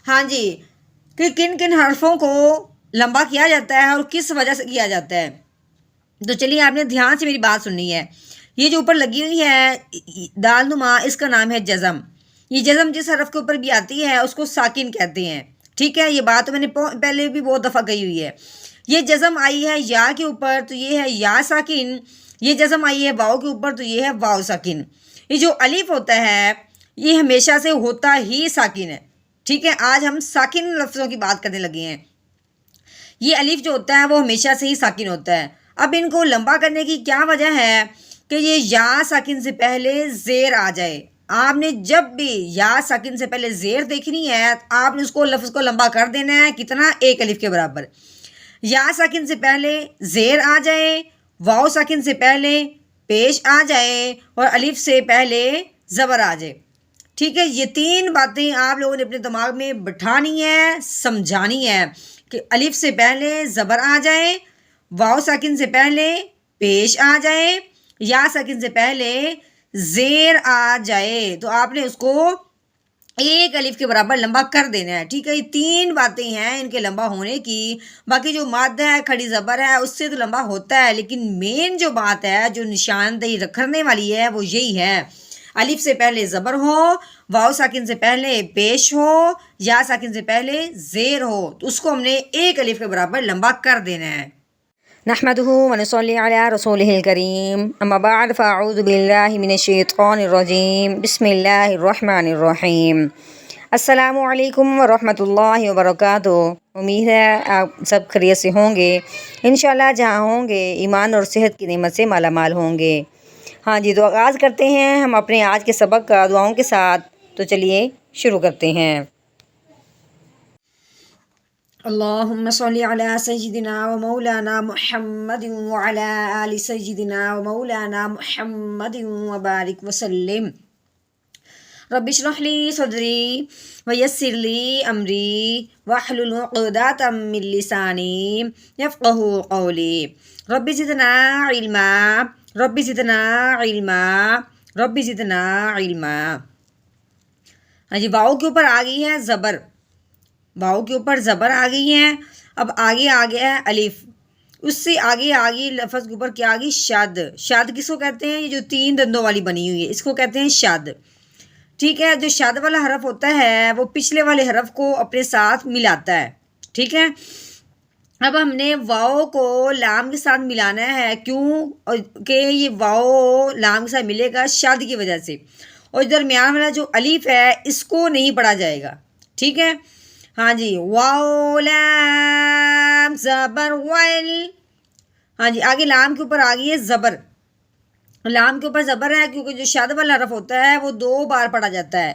ہاں جی، کہ کن کن حرفوں کو لمبا کیا جاتا ہے اور کس وجہ سے کیا جاتا ہے. تو چلیے آپ نے دھیان سے میری بات سننی ہے. یہ جو اوپر لگی ہوئی ہے دال نما، اس کا نام ہے جزم. یہ جزم جس حرف کے اوپر بھی آتی ہے اس کو ساکن کہتے ہیں. ٹھیک ہے، یہ بات تو میں نے پہلے بھی بہت دفعہ کہی ہوئی ہے. یہ جزم آئی ہے یا کے اوپر تو یہ ہے یا ساکن. یہ جزم آئی ہے واؤ کے اوپر تو یہ ہے واؤ ساکن. یہ جو الف ہوتا ہے یہ ہمیشہ سے ہوتا ہی ساکن ہے. ٹھیک ہے، آج ہم ساکن لفظوں کی بات کرنے لگے ہیں. یہ الف جو ہوتا ہے وہ ہمیشہ سے ہی ساکن ہوتا ہے. اب ان کو لمبا کرنے کی کیا وجہ ہے کہ یہ یا ساکن سے پہلے زیر آ جائے. آپ نے جب بھی یا ساکن سے پہلے زیر دیکھنی ہے آپ نے اس کو لفظ کو لمبا کر دینا ہے. کتنا؟ ایک الف کے برابر. یا ساکن سے پہلے زیر آ جائے، واؤ ساکن سے پہلے پیش آ جائے اور الف سے پہلے زبر آ جائے. ٹھیک ہے، یہ تین باتیں آپ لوگوں نے اپنے دماغ میں بٹھانی ہے، سمجھانی ہے کہ الف سے پہلے زبر آ جائے، واؤ ساکن سے پہلے پیش آ جائے، یا ساکن سے پہلے زیر آ جائے تو آپ نے اس کو ایک الف کے برابر لمبا کر دینا ہے. ٹھیک ہے، یہ تین باتیں ہیں ان کے لمبا ہونے کی. باقی جو مد ہے، کھڑی زبر ہے، اس سے تو لمبا ہوتا ہے، لیکن مین جو بات ہے جو نشاندہی رکھنے والی ہے وہ یہی ہے الف سے پہلے زبر ہو، واؤ ساکن سے پہلے پیش ہو، یا ساکن سے پہلے زیر ہو تو اس کو ہم نے ایک الف کے برابر لمبا کر دینا ہے. نحمده ونصلي على رسوله الكريم اما بعد فاعوذ بالله من الشیطان الرجیم بسم اللہ الرحمن الرحیم. السلام علیکم ورحمۃ اللہ وبرکاتہ. امید ہے آپ سب خیریت سے ہوں گے. انشاءاللہ جہاں ہوں گے ایمان اور صحت کی نعمت سے مالا مال ہوں گے. ہاں جی، تو آغاز کرتے ہیں ہم اپنے آج کے سبق کا دعاؤں کے ساتھ. تو چلیے شروع کرتے ہیں. اللہم صلی علی سیدنا و مولانا محمد وعلی آل سیدنا و مولانا محمد وبارک وسلم. رب اشرح لی صدری ویسر لی امری واحلل عقدۃ من لسانی یفقہوا قولی. رب زدنا علما، رب زدنا علما، رب زدنا علما. ہاں جی، واؤ کے اوپر آ گئی ہے زبر، واؤ کے اوپر زبر آ گئی ہے. اب آگے آ گیا ہے الف، اس سے آگے آ گئی لفظ کے اوپر کیا آ گئی؟ شد. شد کس کو کہتے ہیں؟ یہ جو تین دندوں والی بنی ہوئی ہے اس کو کہتے ہیں شد. ٹھیک ہے، جو شد والا حرف ہوتا ہے وہ پچھلے والے حرف کو اپنے ساتھ ملاتا ہے. ٹھیک ہے، اب ہم نے واؤ کو لام کے ساتھ ملانا ہے. کیوں کہ یہ واؤ لام کے ساتھ ملے گا شد کی وجہ سے، اور درمیان والا جو الف ہے اس کو نہیں پڑھا جائے گا. ٹھیک ہے، ہاں جی، واو لام زبر ویل. ہاں جی، آگے لام کے اوپر آ گئی ہے زبر. لام کے اوپر زبر ہے کیونکہ جو شد والا حرف ہوتا ہے وہ دو بار پڑھا جاتا ہے.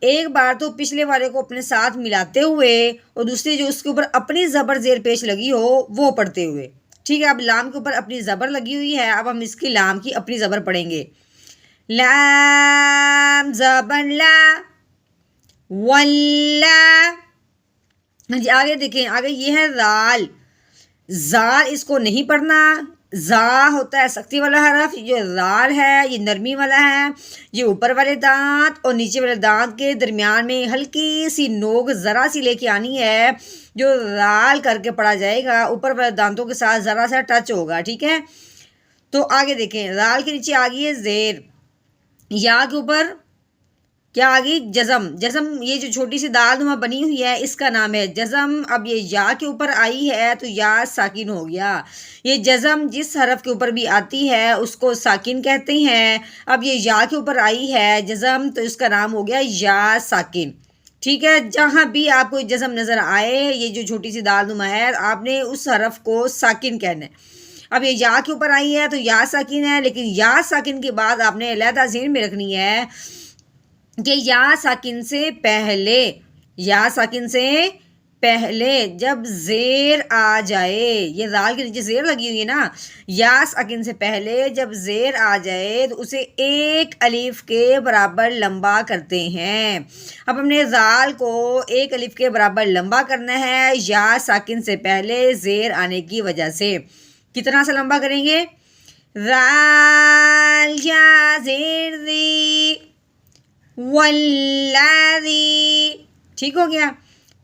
ایک بار تو پچھلے والے کو اپنے ساتھ ملاتے ہوئے اور دوسری جو اس کے اوپر اپنی زبر زیر پیش لگی ہو وہ پڑھتے ہوئے. ٹھیک ہے، اب لام کے اوپر اپنی زبر لگی ہوئی ہے، اب ہم اس کی لام کی اپنی زبر پڑھیں گے. لام زبر لا، ولا. ہاں جی، آگے دیکھیں، آگے یہ ہے زال. زال اس کو نہیں پڑھنا. زا ہوتا ہے سختی والا حرف، جو زال ہے یہ نرمی والا ہے. یہ اوپر والے دانت اور نیچے والے دانت کے درمیان میں ہلکی سی نوک ذرا سی لے کے آنی ہے، جو زال کر کے پڑھا جائے گا اوپر والے دانتوں کے ساتھ ذرا سا ٹچ ہوگا. ٹھیک ہے، تو آگے دیکھیں، زال کے نیچے آ گئی ہے زیر. یا کے اوپر کیا آ گئی؟ جزم. جزم یہ جو چھوٹی سی دال نما بنی ہوئی ہے اس کا نام ہے جزم. اب یہ یا کے اوپر آئی ہے تو یا ساکن ہو گیا. یہ جزم جس حرف کے اوپر بھی آتی ہے اس کو ساکن کہتے ہیں. اب یہ یا کے اوپر آئی ہے جزم تو اس کا نام ہو گیا یا ساکن. ٹھیک ہے، جہاں بھی آپ کو جزم نظر آئے یہ جو چھوٹی سی دال نما ہے آپ نے اس حرف کو ساکن کہنا ہے. اب یہ یا کے اوپر آئی ہے تو یا ساکن ہے، لیکن یا ساکن کے بعد آپ نے علیحدہ ذہن میں رکھنی ہے کہ یا ساکن سے پہلے، یا ساکن سے پہلے جب زیر آ جائے، یہ زال کے نیچے زیر لگی ہوئی ہے نا، یا ساکن سے پہلے جب زیر آ جائے تو اسے ایک الف کے برابر لمبا کرتے ہیں. اب ہم نے زال کو ایک الف کے برابر لمبا کرنا ہے یا ساکن سے پہلے زیر آنے کی وجہ سے. کتنا سا لمبا کریں گے؟ زال یا زیر دی والذی. ٹھیک ہو گیا.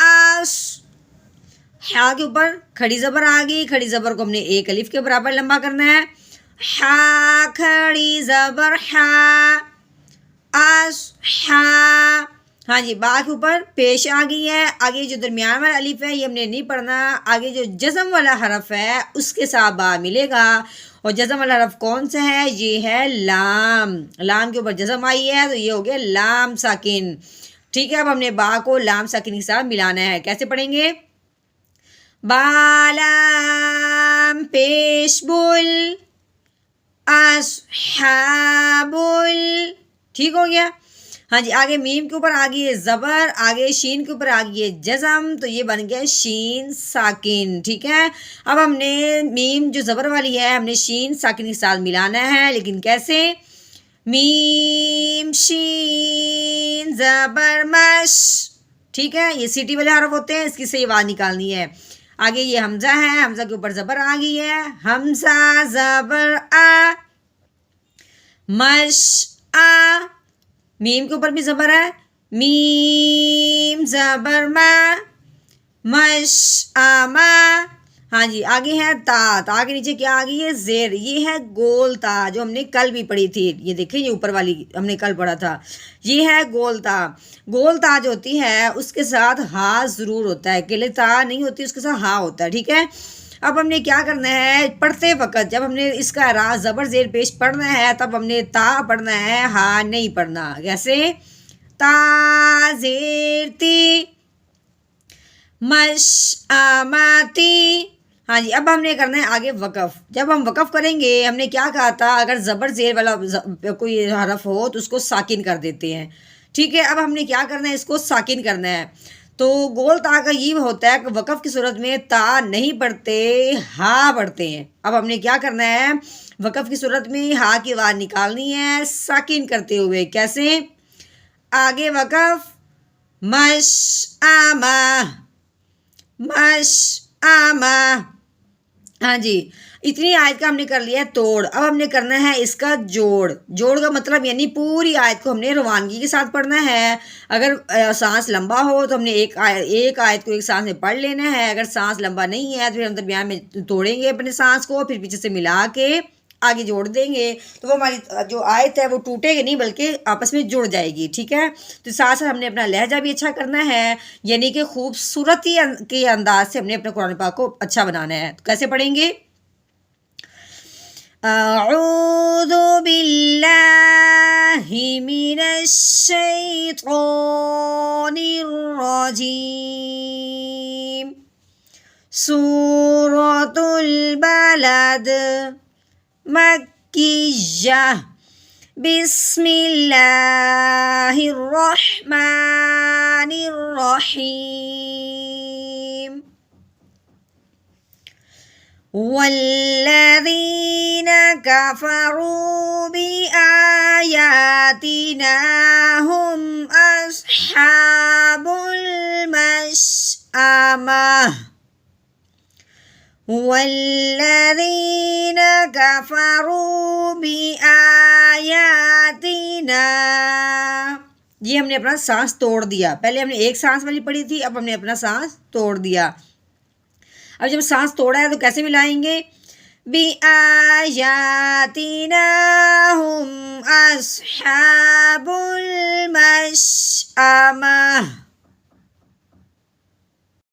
آش، ہا کے اوپر کھڑی زبر آ گئی، کھڑی زبر کو ہم نے ایک الف کے برابر لمبا کرنا ہے، ہا کھڑی زبر ہا، آش ہا۔ ہاں جی، با کے اوپر پیش آ گئی ہے، آگے جو درمیان والا الف ہے یہ ہم نے نہیں پڑھنا، آگے جو جزم والا حرف ہے اس کے ساتھ با ملے گا، اور جزم والا حرف کون سا ہے؟ یہ ہے لام، لام کے اوپر جزم آئی ہے تو یہ ہو گیا لام ساکن، ٹھیک ہے۔ اب ہم نے با کو لام ساکن کے ساتھ ملانا ہے، کیسے پڑھیں گے؟ بالام پیش بول اصحاب ال، ٹھیک ہو گیا۔ ہاں جی، آگے میم کے اوپر آ گئی ہے زبر، آگے شین کے اوپر آ گئی ہے جزم، تو یہ بن گیا شین ساکن، ٹھیک ہے۔ اب ہم نے میم جو زبر والی ہے ہم نے شین ساکن کے ساتھ ملانا ہے، لیکن کیسے؟ میم شین زبر مش، ٹھیک ہے، یہ سیٹی والے حرف ہوتے ہیں، اس کی صحیح آواز نکالنی ہے۔ آگے یہ حمزہ ہے، حمزہ کے اوپر زبر آ گئی ہے، حمزہ زبر آ، مش آ، میم کے اوپر بھی زبر ہے، میم زبر ما، مش آما۔ ہاں جی، آگے ہے تا، تا کے نیچے کیا آ گئی ہے؟ زیر، یہ ہے گول تا جو ہم نے کل بھی پڑھی تھی، یہ دیکھیں یہ اوپر والی ہم نے کل پڑھا تھا، یہ ہے گول تا۔ گول تا جو ہوتی ہے اس کے ساتھ ہا ضرور ہوتا ہے، اکیلے تا نہیں ہوتی، اس کے ساتھ ہا ہوتا ہے، ٹھیک ہے۔ اب ہم نے کیا کرنا ہے؟ پڑھتے وقت جب ہم نے اس کا را زبر زیر پیش پڑھنا ہے تب ہم نے تا پڑھنا ہے، ہا نہیں پڑھنا، کیسے؟ تا زیر تی، مش آماتی۔ ہاں جی، اب ہم نے کرنا ہے آگے وقف، جب ہم وقف کریں گے ہم نے کیا کہا تھا؟ اگر زبر زیر والا کوئی حرف ہو تو اس کو ساکن کر دیتے ہیں، ٹھیک ہے۔ اب ہم نے کیا کرنا ہے؟ اس کو ساکن کرنا ہے، تو گول تا کا یہ ہوتا ہے کہ وقف کی صورت میں تا نہیں پڑھتے، ہا پڑھتے ہیں۔ اب ہم نے کیا کرنا ہے؟ وقف کی صورت میں ہا کی آواز نکالنی ہے ساکن کرتے ہوئے، کیسے؟ آگے وقف مش آما، مش آما۔ ہاں جی، اتنی آیت کا ہم نے کر لیا ہے توڑ، اب ہم نے کرنا ہے اس کا جوڑ۔ جوڑ کا مطلب یعنی پوری آیت کو ہم نے روانگی کے ساتھ پڑھنا ہے، اگر سانس لمبا ہو تو ہم نے ایک آیت کو ایک سانس میں پڑھ لینا ہے، اگر سانس لمبا نہیں ہے تو پھر ہم درمیان میں توڑیں گے اپنے سانس کو، پھر پیچھے سے ملا کے آگے جوڑ دیں گے، تو وہ ہماری جو آیت ہے وہ ٹوٹے گی نہیں بلکہ آپس میں جڑ جائے گی، ٹھیک ہے۔ تو ساتھ ساتھ ہم نے اپنا لہجہ بھی اچھا کرنا ہے، یعنی کہ خوبصورتی کے انداز سے ہم نے اپنے قرآن پاک کو اچھا بنانا ہے، تو کیسے پڑھیں گے؟ اعوذ باللہ من الشیطان الرجیم، سورۃ البلد، مکیہ، بسم اللہ الرحمن الرحیم، والذین کفروا بآیاتنا هم اصحاب المشأمہ، والذین کفروا بآیاتنا، یہ ہم نے اپنا سانس توڑ دیا، پہلے ہم نے ایک سانس والی پڑھی تھی، اب ہم نے اپنا سانس توڑ دیا۔ اب جب سانس توڑا ہے تو کیسے ملائیں گے؟ بِآیاتِنَا هُمْ أَصْحَابُ الْمَشْأَمَةِ،